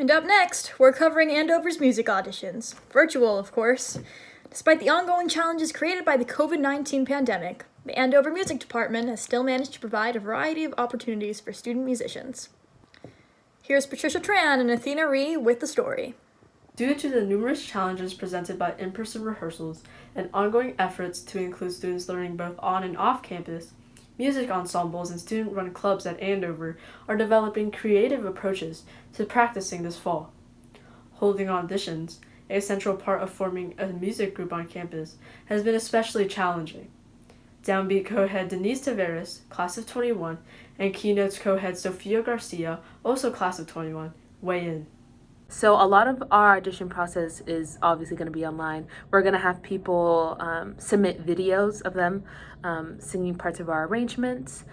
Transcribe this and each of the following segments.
And up next, we're covering Andover's music auditions. Virtual, of course. Despite the ongoing challenges created by the COVID-19 pandemic, the Andover Music Department has still managed to provide a variety of opportunities for student musicians. Here's Patricia Tran and Athena Rhee with the story. Due to the numerous challenges presented by in-person rehearsals and ongoing efforts to include students learning both on and off campus, music ensembles and student-run clubs at Andover are developing creative approaches to practicing this fall. Holding auditions, a central part of forming a music group on campus, has been especially challenging. Downbeat co-head Denise TAVERAS, class of 21, and Keynotes co-head SOFIA GARCIA, also class of 21, weigh in. So a lot of our audition process is obviously going to be online. We're going to have people submit videos of them singing parts of our arrangements.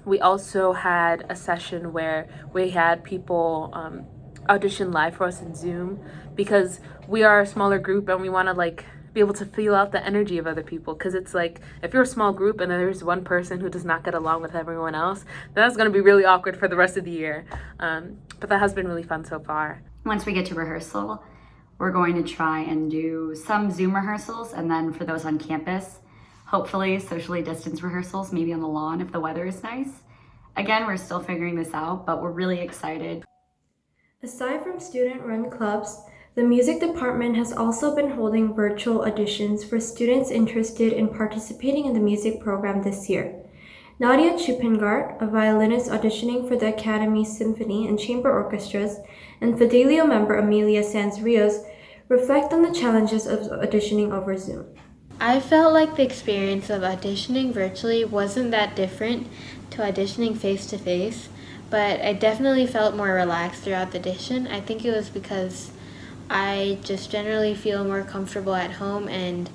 We also had a session where we had people audition live for us in Zoom, because we are a smaller group and we want to be able to feel out the energy of other people, because it's like if you're a small group and there's one person who does not get along with everyone else, then that's going to be really awkward for the rest of the year. But that has been really fun so far. Once we get to rehearsal, we're going to try and do some Zoom rehearsals, and then for those on campus, hopefully socially distanced rehearsals, maybe on the lawn if the weather is nice. Again, we're still figuring this out, but we're really excited. Aside from student-run clubs, the music department has also been holding virtual auditions for students interested in participating in the music program this year. NADIA CHOOPHUNGART, a violinist auditioning for the Academy Symphony and Chamber Orchestras, and Fidelio member EMILIA SANZ-RIOS reflect on the challenges of auditioning over Zoom. I felt like the experience of auditioning virtually wasn't that different to auditioning face-to-face, but I definitely felt more relaxed throughout the audition. I think it was because I just generally feel more comfortable at home, and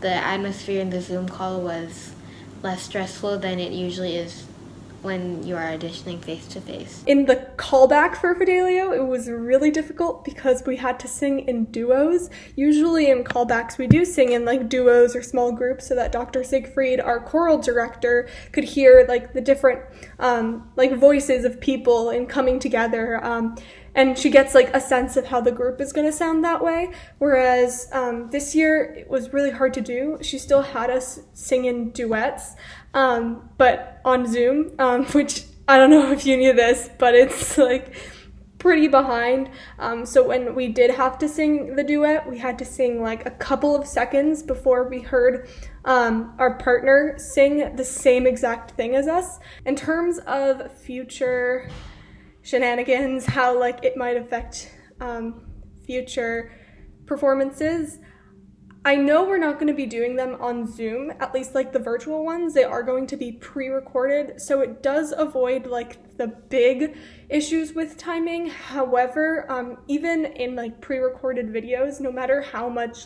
the atmosphere in the Zoom call was less stressful than it usually is when you are auditioning face-to-face. In the callback for Fidelio, it was really difficult because we had to sing in duos. Usually in callbacks, we do sing in duos or small groups so that Dr. Siegfried, our choral director, could hear the different voices of people and coming together. And she gets a sense of how the group is going to sound that way. Whereas this year it was really hard to do. She still had us sing in duets, but on Zoom, which I don't know if you knew this, but it's pretty behind. So when we did have to sing the duet, we had to sing a couple of seconds before we heard our partner sing the same exact thing as us. In terms of future shenanigans, how it might affect future performances, I know we're not going to be doing them on Zoom, at least the virtual ones. They are going to be pre-recorded, so it does avoid the big issues with timing. However, even in pre-recorded videos, no matter how much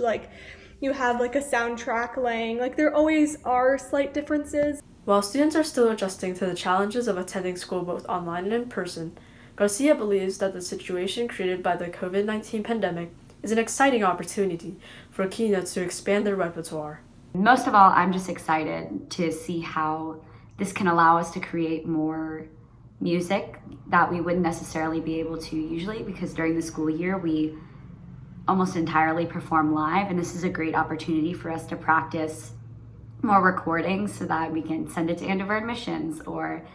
you have a soundtrack laying, there always are slight differences. While students are still adjusting to the challenges of attending school both online and in person, Garcia believes that the situation created by the COVID-19 pandemic is an exciting opportunity for Keynotes to expand their repertoire. Most of all, I'm just excited to see how this can allow us to create more music that we wouldn't necessarily be able to usually, because during the school year we almost entirely perform live, and this is a great opportunity for us to practice more recordings so that we can send it to Andover admissions or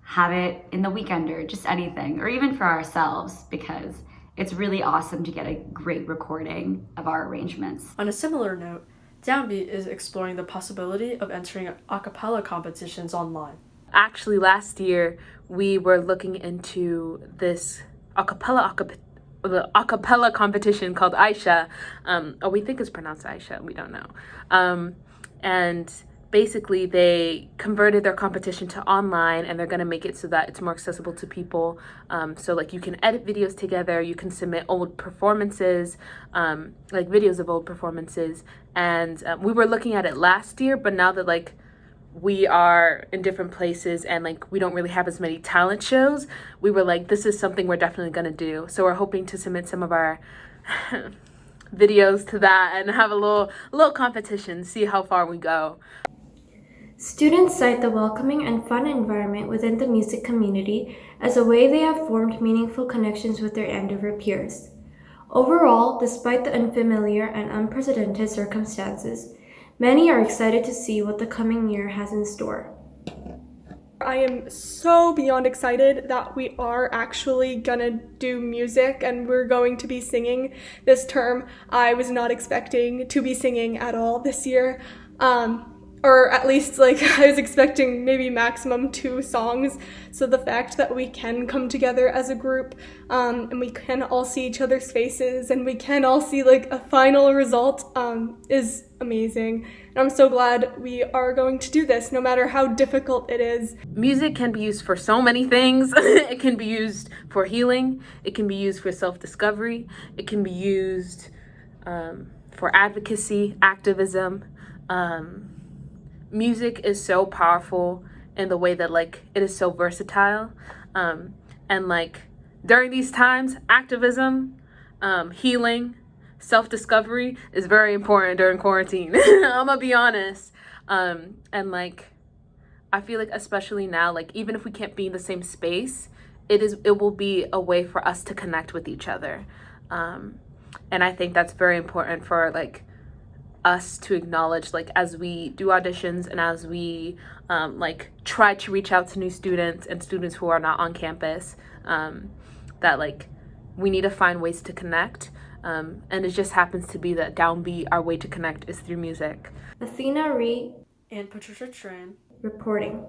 have it in the weekend or just anything, or even for ourselves, because it's really awesome to get a great recording of our arrangements. On a similar note, Downbeat is exploring the possibility of entering a cappella competitions online. Actually, last year we were looking into this a cappella competition called Aisha, or we think it's pronounced Aisha, we don't know. And basically they converted their competition to online, and they're going to make it so that it's more accessible to people. So you can edit videos together, you can submit old performances, videos of old performances. And we were looking at it last year, but now that we are in different places and we don't really have as many talent shows, we were this is something we're definitely going to do. So we're hoping to submit some of our videos to that and have a little competition, see how far we go. Students cite the welcoming and fun environment within the music community As a way they have formed meaningful connections with their Andover peers. Overall, despite the unfamiliar and unprecedented circumstances, many are excited to see what the coming year has in store. I am so beyond excited that we are actually gonna do music and we're going to be singing this term. I was not expecting to be singing at all this year. Or at least I was expecting maybe maximum 2 songs. So the fact that we can come together as a group and we can all see each other's faces and we can all see a final result is amazing. And I'm so glad we are going to do this, no matter how difficult it is. Music can be used for so many things. It can be used for healing. It can be used for self-discovery. It can be used for advocacy, activism. Music is so powerful in the way that it is so versatile. And during these times, activism, healing, self-discovery is very important during quarantine. I'm gonna be honest. And I feel especially now, even if we can't be in the same space, it will be a way for us to connect with each other. And I think that's very important for us to acknowledge as we do auditions and as we try to reach out to new students and students who are not on campus, that we need to find ways to connect, and it just happens to be that downbeat, our way to connect is through music. Athena Rhee and Patricia Tran reporting.